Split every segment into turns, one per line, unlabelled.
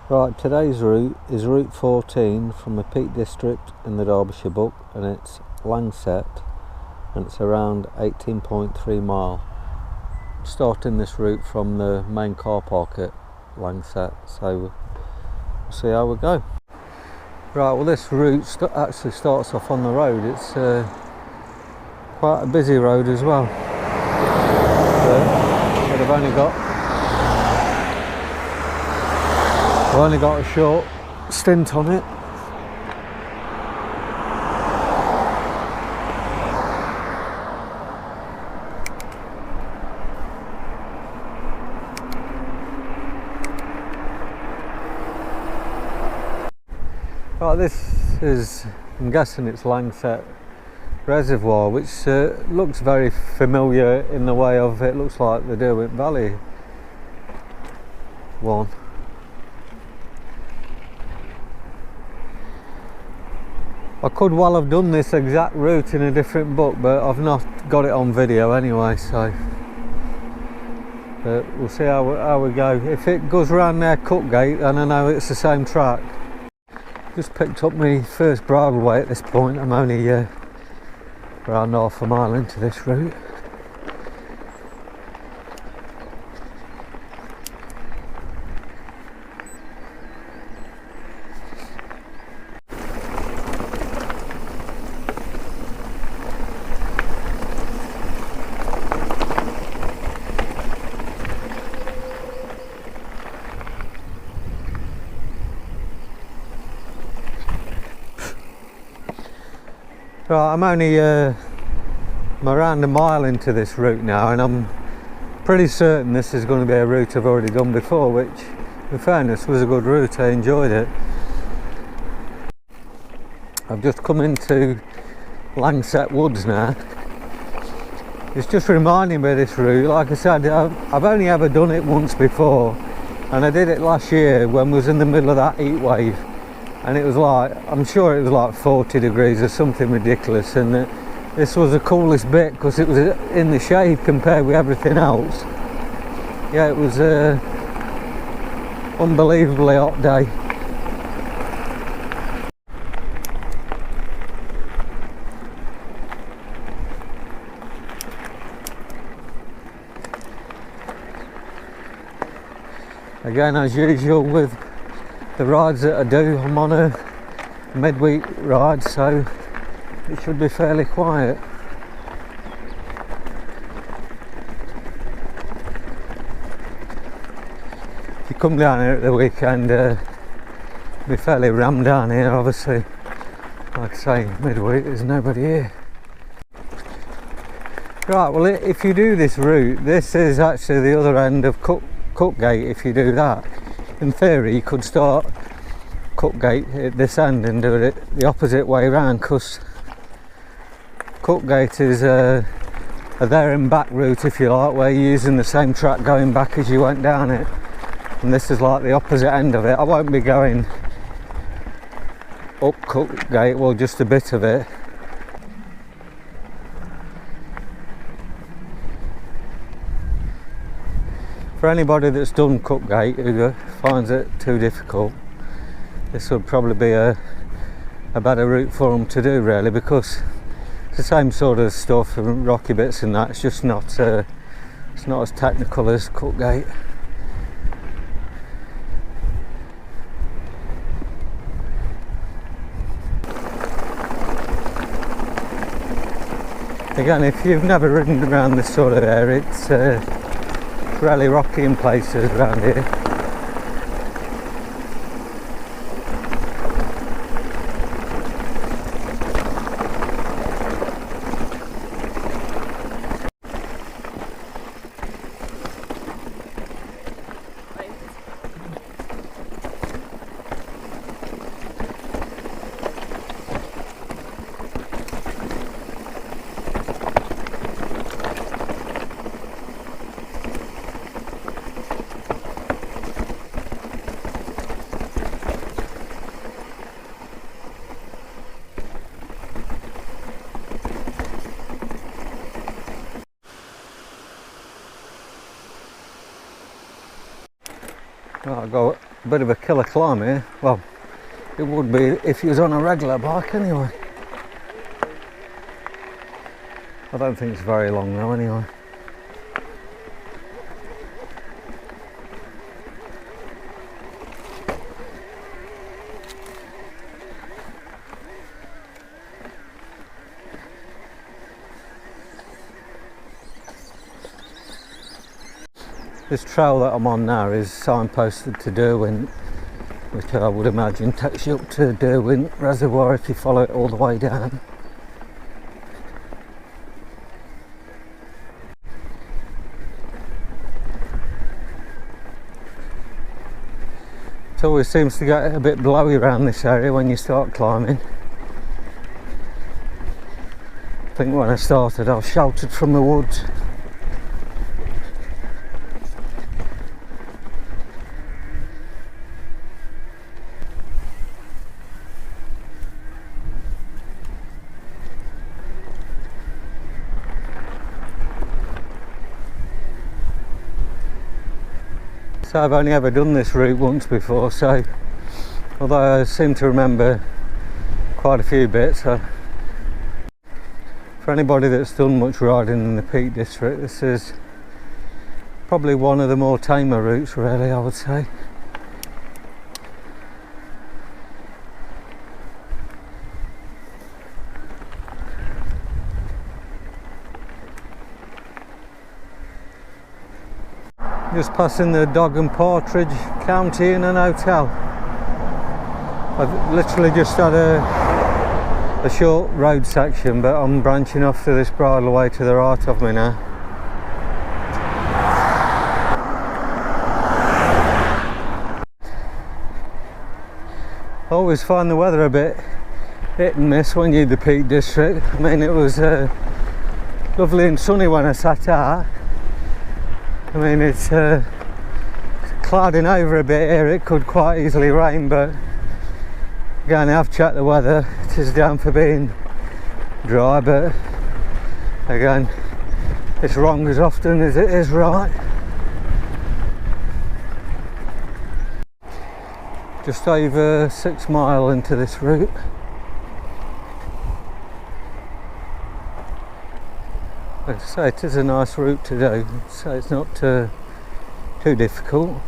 Right, today's route is Route 14 from the Peak District in the Derbyshire Book, and it's Langsett, and it's around 18.3 mile. Starting this route from the main car park at Langsett, so we'll see how we go. Right, well this route actually starts off on the road. It's quite a busy road as well, but I've only got a short stint on it. Right, this is, I'm guessing it's Langsett Reservoir, which looks very familiar in the way of, it looks like the Derwent Valley one. I could well have done this exact route in a different book, but I've not got it on video anyway, so we'll see how we go. If it goes around there Cutgate, then I know it's the same track. Just picked up my first bridleway at this point. I'm only around half a mile into this route. Right, I'm only I'm around a mile into this route now, and I'm pretty certain this is going to be a route I've already done before, which in fairness was a good route. I enjoyed it. I've just come into Langsett Woods now. It's just reminding me of this route. Like I said, I've only ever done it once before, and I did it last year when we was in the middle of that heat wave. And it was like, I'm sure it was like 40 degrees or something ridiculous, and this was the coolest bit because it was in the shade compared with everything else. Yeah, it was an unbelievably hot day. Again, as usual with the rides that I do, I'm on a midweek ride, so it should be fairly quiet. If you come down here at the weekend, it'll be fairly rammed down here, obviously. Like I say, midweek, there's nobody here. Right, well if you do this route, this is actually the other end of Cutgate. If you do that, in theory you could start Cutgate at this end and do it the opposite way around, because Cutgate is a there and back route, if you like, where you're using the same track going back as you went down it, and this is like the opposite end of it. I won't be going up Cutgate, well, just a bit of it. For anybody that's done Cutgate who finds it too difficult, this would probably be a better route for them to do, really, because it's the same sort of stuff and rocky bits and that. It's just not it's not as technical as Cutgate. Again, if you've never ridden around this sort of area, it's really rocky in places around here. Right, I've got a bit of a killer climb here. Well, it would be if you was on a regular bike anyway. I don't think it's very long though anyway. This trail that I'm on now is signposted to Derwent, which I would imagine takes you up to Derwent Reservoir if you follow it all the way down. It always seems to get a bit blowy around this area when you start climbing. I think when I started I was sheltered from the woods. So I've only ever done this route once before, so although I seem to remember quite a few bits, for anybody that's done much riding in the Peak District, this is probably one of the more tamer routes really, I would say. Just passing the Dog and Partridge County Inn and Hotel. I've literally just had a short road section, but I'm branching off to this bridleway to the right of me now. I always find the weather a bit hit and miss when you're in the Peak District. I mean, it was lovely and sunny when I sat out. I mean, it's clouding over a bit here. It could quite easily rain, but again, I've checked the weather. It is down for being dry, but again, it's wrong as often as it is right. Just over 6 miles into this route. Like I say, it is a nice route to do, so it's not too difficult.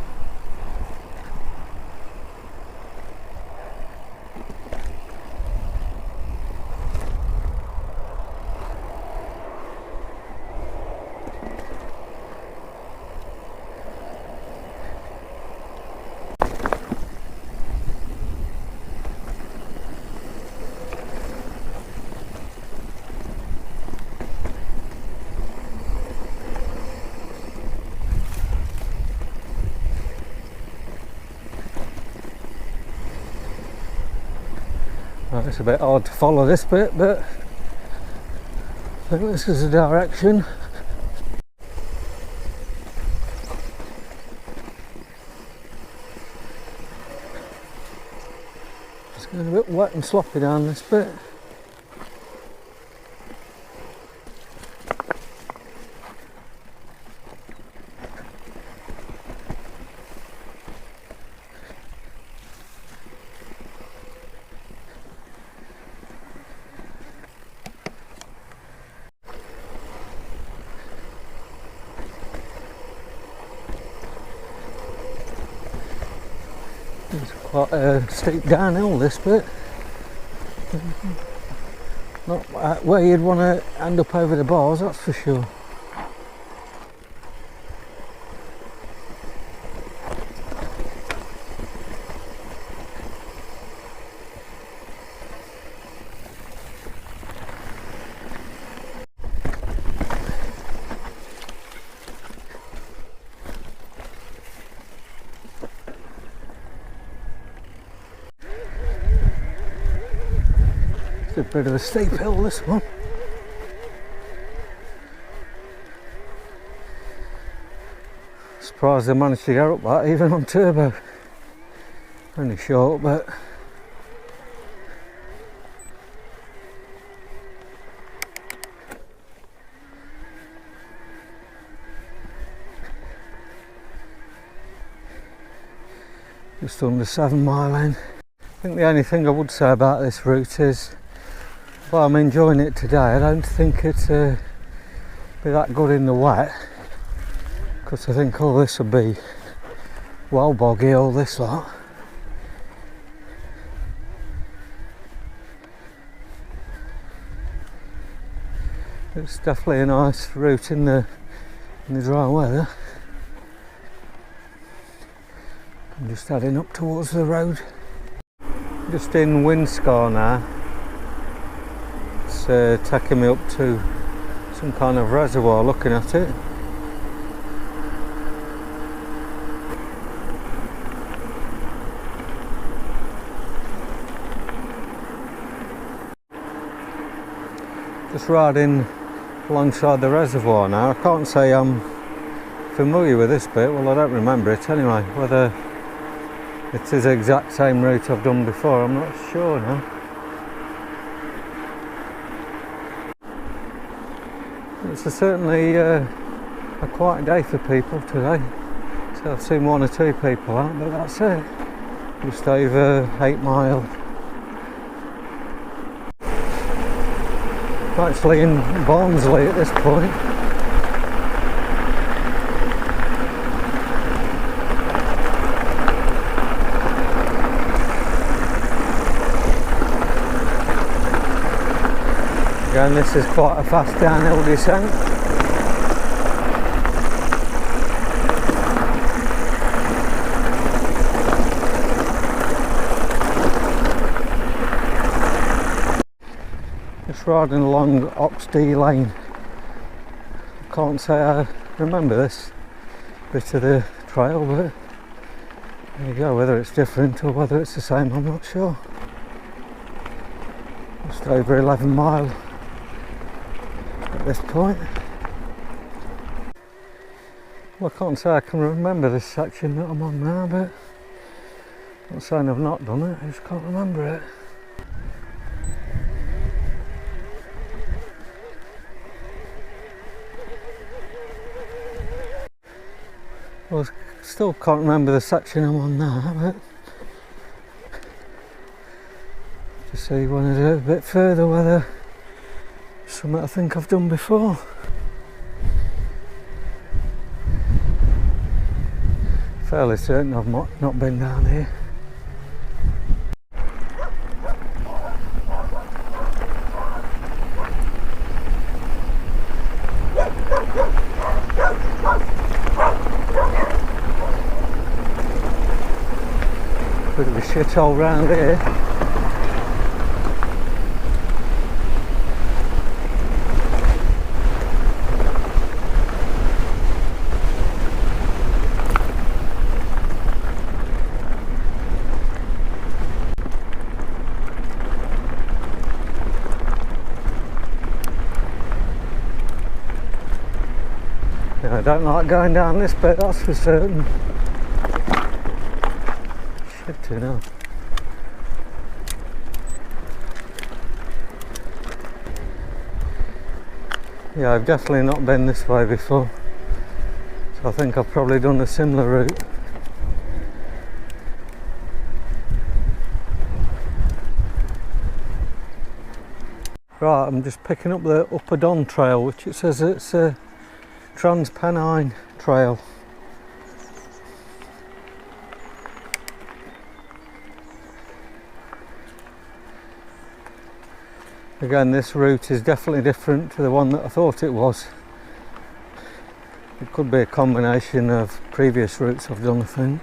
Right, it's a bit hard to follow this bit, but I think this is the direction. It's getting a bit wet and sloppy down this bit. It's quite a steep downhill this bit. Not where you'd want to end up over the bars, that's for sure. A bit of a steep hill, this one. Surprised I managed to get up that even on turbo. Only short, but just under 7 mile in. I think the only thing I would say about this route is, while I'm enjoying it today, I don't think it'll be that good in the wet, because I think all this will be well boggy, all this lot. It's definitely a nice route in the dry weather. I'm just heading up towards the road. Just in Windscar now. It's taking me up to some kind of reservoir, looking at it. Just riding alongside the reservoir now. I can't say I'm familiar with this bit, well I don't remember it anyway. Whether it is the exact same route I've done before, I'm not sure now. It's certainly a quiet day for people today. So I've seen 1 or 2 people out, but that's it. Just over 8 mile. I'm actually in Barnsley at this point. Again, this is quite a fast downhill descent. Just riding along Oxdee Lane. I can't say I remember this bit of the trail, but there you go. Whether it's different or whether it's the same, I'm not sure. Just over 11 mile at this point. Well, I can't say I can remember this section that I'm on now, but I'm not saying I've not done it, I just can't remember it. Well, I still can't remember the section I'm on now, but just see when I do it a bit further whether something I think I've done before. Fairly certain I've not been down here. Bit of a shithole round here. Yeah, I don't like going down this bit, that's for certain. Shit, you know. Yeah, I've definitely not been this way before, so I think I've probably done a similar route. Right, I'm just picking up the Upper Don Trail, which it says it's a Trans-Pennine Trail. Again, this route is definitely different to the one that I thought it was. It could be a combination of previous routes I've done, I think,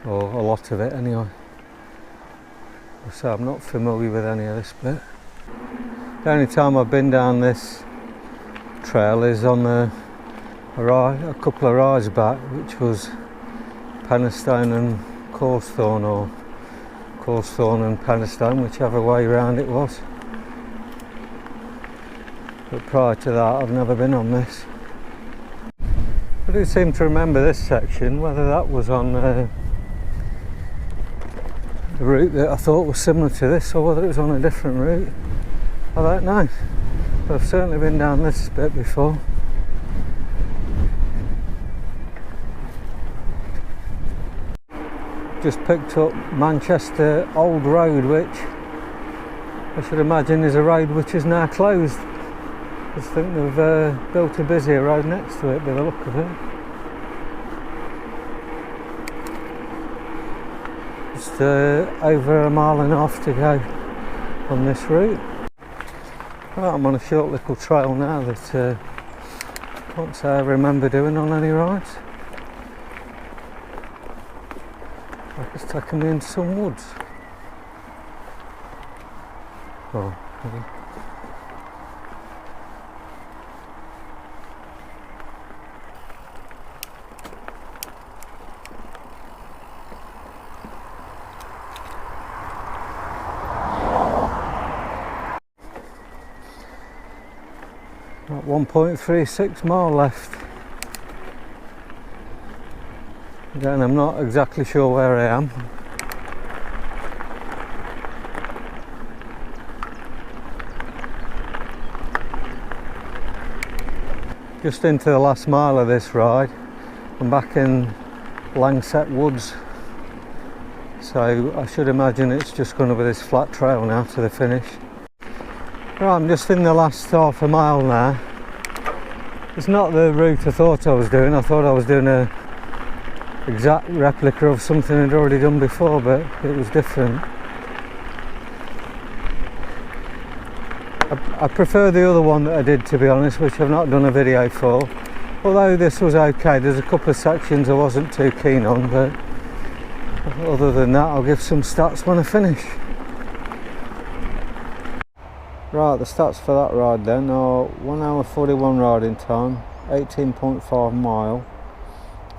or a lot of it anyway. So I'm not familiar with any of this bit. The only time I've been down this trail is on a couple of rides back, which was Penistone and Corsethorne, or Corsethorne and Penistone, whichever way round it was. But prior to that, I've never been on this. I do seem to remember this section, whether that was on the route that I thought was similar to this, or whether it was on a different route. I don't know. But I've certainly been down this bit before. just picked up Manchester Old Road, which I should imagine is a road which is now closed. I just think they've built a busier road next to it by the look of it. Just over a mile and a half to go on this route. Right, I'm on a short little trail now that I can't say I remember doing on any rides. It's taking me into some woods. Oh, okay. Got 1.36 mile left. Again, I'm not exactly sure where I am. Just into the last mile of this ride. I'm back in Langsett Woods. So I should imagine it's just going to be this flat trail now to the finish. Right, I'm just in the last half a mile now. It's not the route I thought I was doing. I thought I was doing a exact replica of something I'd already done before, but it was different. I prefer the other one that I did, to be honest, which I've not done a video for. Although this was okay, there's a couple of sections I wasn't too keen on, but other than that I'll give some stats when I finish. Right, the stats for that ride then are 1 hour 41 riding time, 18.5 mile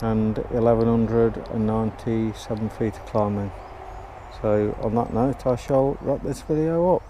and 1197 feet of climbing. So on that note, I shall wrap this video up.